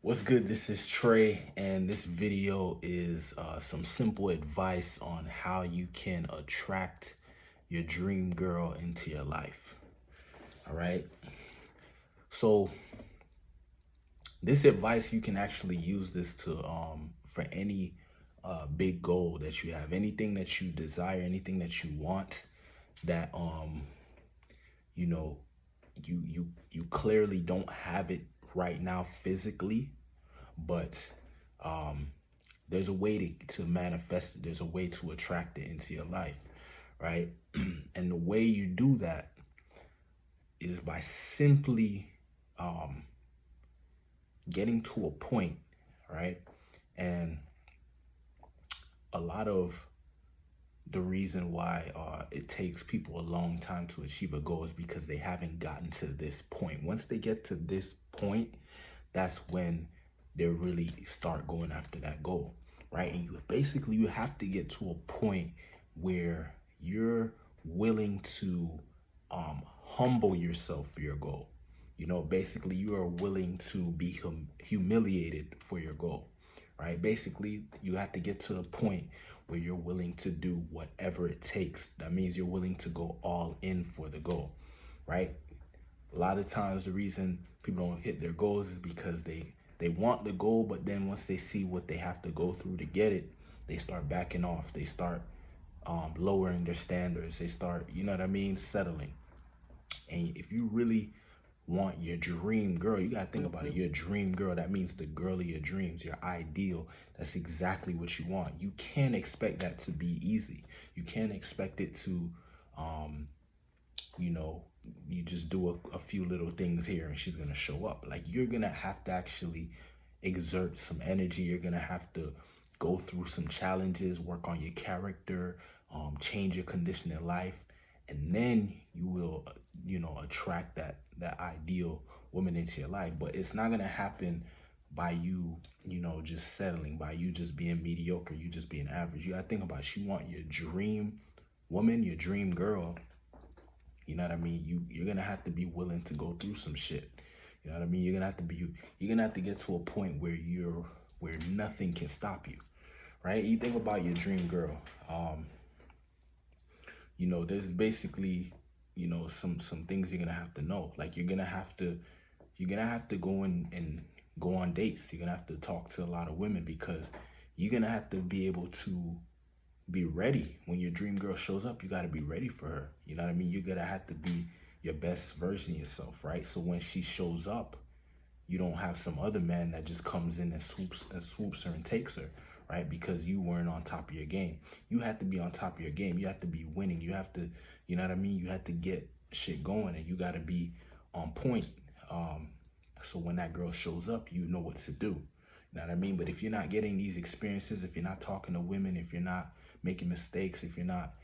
What's good? This is Trey, and this video is some simple advice on how you can attract your dream girl into your life. All right. So, this advice you can actually use this to for any big goal that you have, anything that you desire, anything that you want that you know you clearly don't have it right now physically, but there's a way to manifest it. There's a way to attract it into your life, right? And the way you do that is by simply um, getting to a point, right? And a lot of the reason why it takes people a long time to achieve a goal is because they haven't gotten to this point. Once they get to this point, that's when they really start going after that goal, right? And you have to get to a point where you're willing to humble yourself for your goal. Basically, you are willing to be humiliated for your goal, right? Basically, you have to get to the point where you're willing to do whatever it takes. That means you're willing to go all in for the goal, right? A lot of times the reason people don't hit their goals is because they want the goal, but then once they see what they have to go through to get it, they start backing off. They start lowering their standards. They start, you know what I mean, settling. And if you really want your dream girl, you gotta think about it. Your dream girl, that means the girl of your dreams, your ideal. That's exactly what you want. You can't expect that to be easy. You can't expect it to you know, you just do a few little things here and she's gonna show up. Like, you're gonna have to actually exert some energy. You're gonna have to go through some challenges, work on your character, change your condition in life, and then you will, attract that ideal woman into your life. But it's not gonna happen by you, just settling, by you just being mediocre, you just being average. You gotta think about it. You want your dream woman, your dream girl. You know what I mean? You're gonna have to be willing to go through some shit. You know what I mean? You're gonna have to get to a point where nothing can stop you. Right? You think about your dream girl. There's basically, some things you're gonna have to know. Like, you're gonna have to go in and go on dates. You're gonna have to talk to a lot of women because you're gonna have to be able to be ready when your dream girl shows up. You got to be ready for her. You know what I mean? You gotta have to be your best version of yourself, right? So when she shows up, you don't have some other man that just comes in and swoops her and takes her, right? Because you weren't on top of your game. You have to be on top of your game. You have to be winning. You have to, you know what I mean? You have to get shit going, and you got to be on point. So when that girl shows up, you know what to do. You know what I mean? But if you're not getting these experiences, if you're not talking to women, if you're not making mistakes, if you're not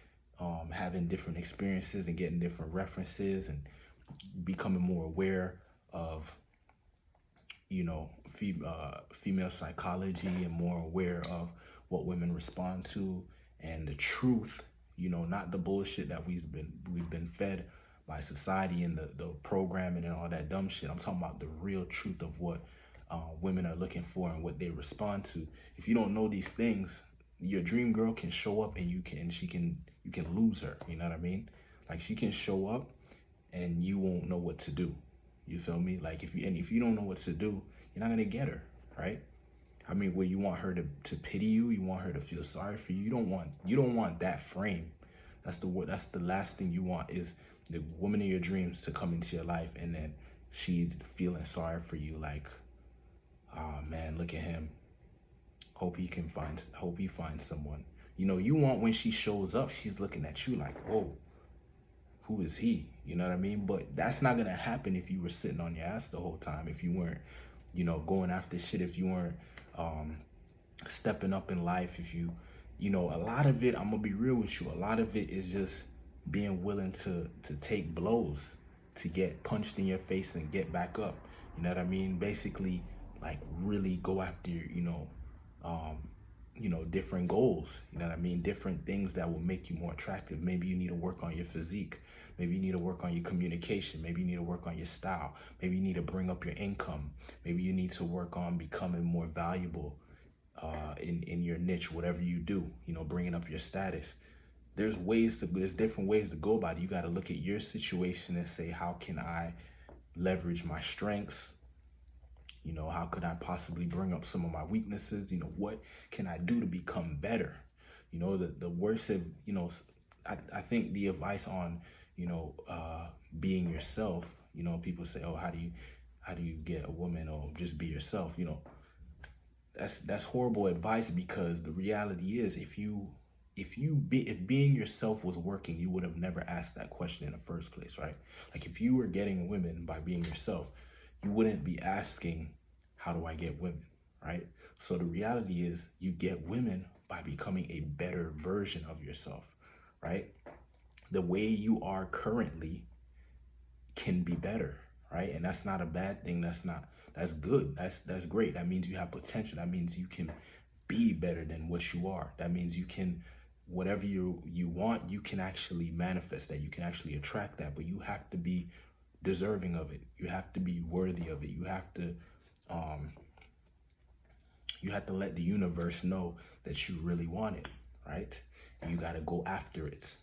having different experiences and getting different references and becoming more aware of, female psychology, and more aware of what women respond to and the truth, not the bullshit that we've been fed by society and the programming and all that dumb shit. I'm talking about the real truth of what women are looking for and what they respond to. If you don't know these things, your dream girl can show up and you can lose her. You know what I mean? Like, she can show up and you won't know what to do. You feel me? Like, if you don't know what to do, you're not gonna get her, right? I mean, where you want her to pity you, you want her to feel sorry for you. You don't want that frame. That's the last thing you want, is the woman of your dreams to come into your life and then she's feeling sorry for you, like, oh man, look at him. Hope he finds someone. You want, when she shows up, she's looking at you like, whoa, who is he? You know what I mean? But that's not gonna happen if you were sitting on your ass the whole time, if you weren't, going after shit, if you weren't stepping up in life, if a lot of it, I'm gonna be real with you, a lot of it is just being willing to take blows, to get punched in your face and get back up. You know what I mean? Basically, like, really go after um, different goals. You know what I mean? Different things that will make you more attractive. Maybe you need to work on your physique. Maybe you need to work on your communication. Maybe you need to work on your style. Maybe you need to bring up your income. Maybe you need to work on becoming more valuable in your niche, whatever you do, you know, bringing up your status. There's different ways to go about it. You got to look at your situation and say, how can I leverage my strengths? You know, how could I possibly bring up some of my weaknesses? You know, what can I do to become better? You know, the worst of, you know, I think the advice on, you know, being yourself, you know, people say, oh, how do you get a woman, or just be yourself? You know, that's horrible advice, because the reality is, if being yourself was working, you would have never asked that question in the first place, right? Like, if you were getting women by being yourself, you wouldn't be asking, how do I get women, right? So the reality is, you get women by becoming a better version of yourself, right? The way you are currently can be better, right? And that's not a bad thing. That's good. That's great. That means you have potential. That means you can be better than what you are. That means you can, whatever you want, you can actually manifest that. You can actually attract that, but you have to be deserving of it. You have to be worthy of it. You have to let the universe know that you really want it, right? You got to go after it.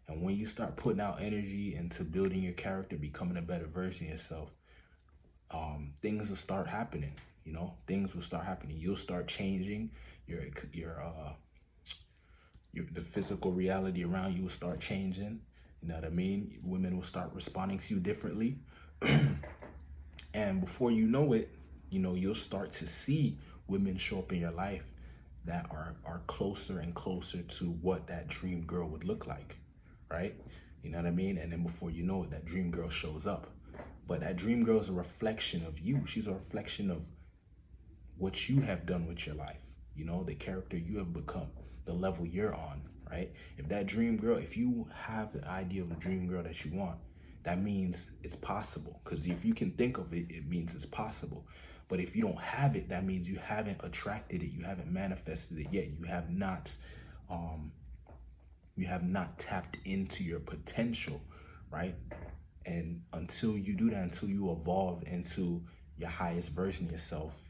And when you start putting out energy into building your character, becoming a better version of yourself, things will start happening. You know, things will start happening. You'll start changing. The physical reality around you will start changing. You know what I mean? Women will start responding to you differently. And before you know it, you know, you'll start to see women show up in your life that are closer and closer to what that dream girl would look like, right? You know what I mean? And then before you know it, that dream girl shows up. But that dream girl is a reflection of you. She's a reflection of what you have done with your life, you know, the character you have become, the level you're on, right? If that dream girl, if you have the idea of the dream girl that you want, that means it's possible. Because if you can think of it, it means it's possible. But if you don't have it, that means you haven't attracted it. You haven't manifested it yet. You have not tapped into your potential, right? And until you do that, until you evolve into your highest version of yourself,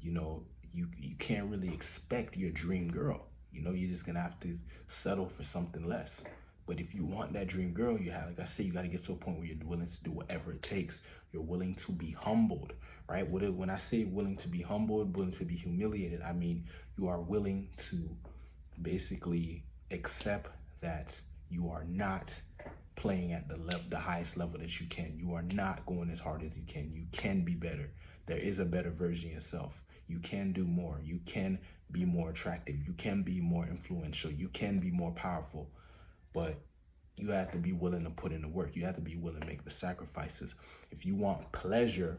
you know, you can't really expect your dream girl. You know, you're just gonna have to settle for something less. But if you want that dream girl, you have, like I said, you got to get to a point where you're willing to do whatever it takes. You're willing to be humbled, right? When I say willing to be humbled, willing to be humiliated, I mean you are willing to basically accept that you are not playing at the highest level that you can. You are not going as hard as you can. You can be better. There is a better version of yourself. You can do more. You can be more attractive. You can be more influential. You can be more powerful. But you have to be willing to put in the work. You have to be willing to make the sacrifices. If you want pleasure,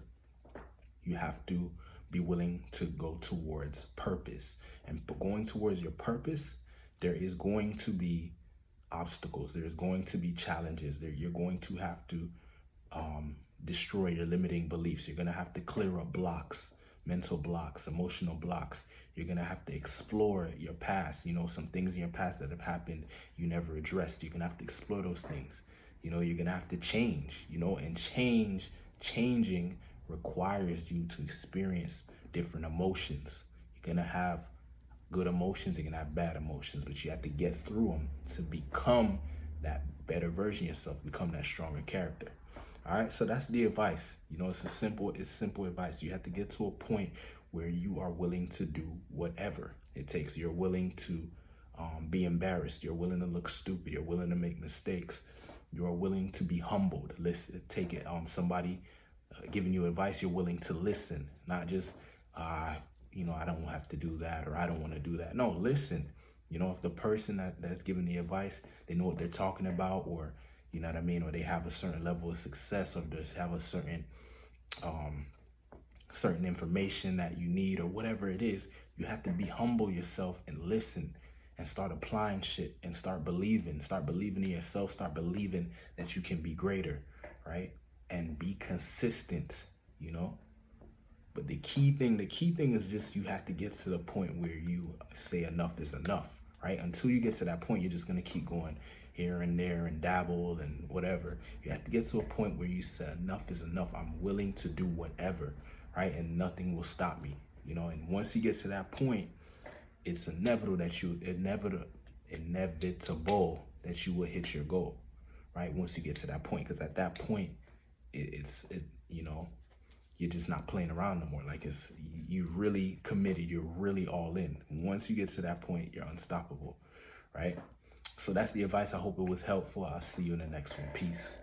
you have to be willing to go towards purpose. And going towards your purpose, there is going to be obstacles. There's going to be challenges. You're going to have to destroy your limiting beliefs. You're going to have to clear up blocks, mental blocks, emotional blocks. You're going to have to explore your past, you know, some things in your past that have happened you never addressed. You're going to have to explore those things. You know, you're going to have to change, you know, and changing requires you to experience different emotions. You're going to have good emotions, you're going to have bad emotions, but you have to get through them to become that better version of yourself, become that stronger character. All right, so that's the advice. You know, it's simple advice. You have to get to a point where you are willing to do whatever it takes. You're willing to be embarrassed. You're willing to look stupid. You're willing to make mistakes. You're willing to be humbled. Listen, take it. Somebody giving you advice. You're willing to listen, not just you know, I don't have to do that, or I don't want to do that. No, listen. You know, if the person that's giving the advice, they know what they're talking about, or you know what I mean, or they have a certain level of success, or just have a certain certain information that you need, or whatever it is, you have to be humble yourself and listen and start applying shit and start believing in yourself, start believing that you can be greater, right? And be consistent, you know? But the key thing is just you have to get to the point where you say enough is enough, right? Until you get to that point, you're just going to keep going here and there and dabble and whatever. You have to get to a point where you say enough is enough. I'm willing to do whatever, right? And nothing will stop me, you know. And once you get to that point, it's inevitable that you will hit your goal, right? Once you get to that point, because at that point, you know, you're just not playing around no more. Like you're really committed. You're really all in. Once you get to that point, you're unstoppable, right? So that's the advice. I hope it was helpful. I'll see you in the next one. Peace.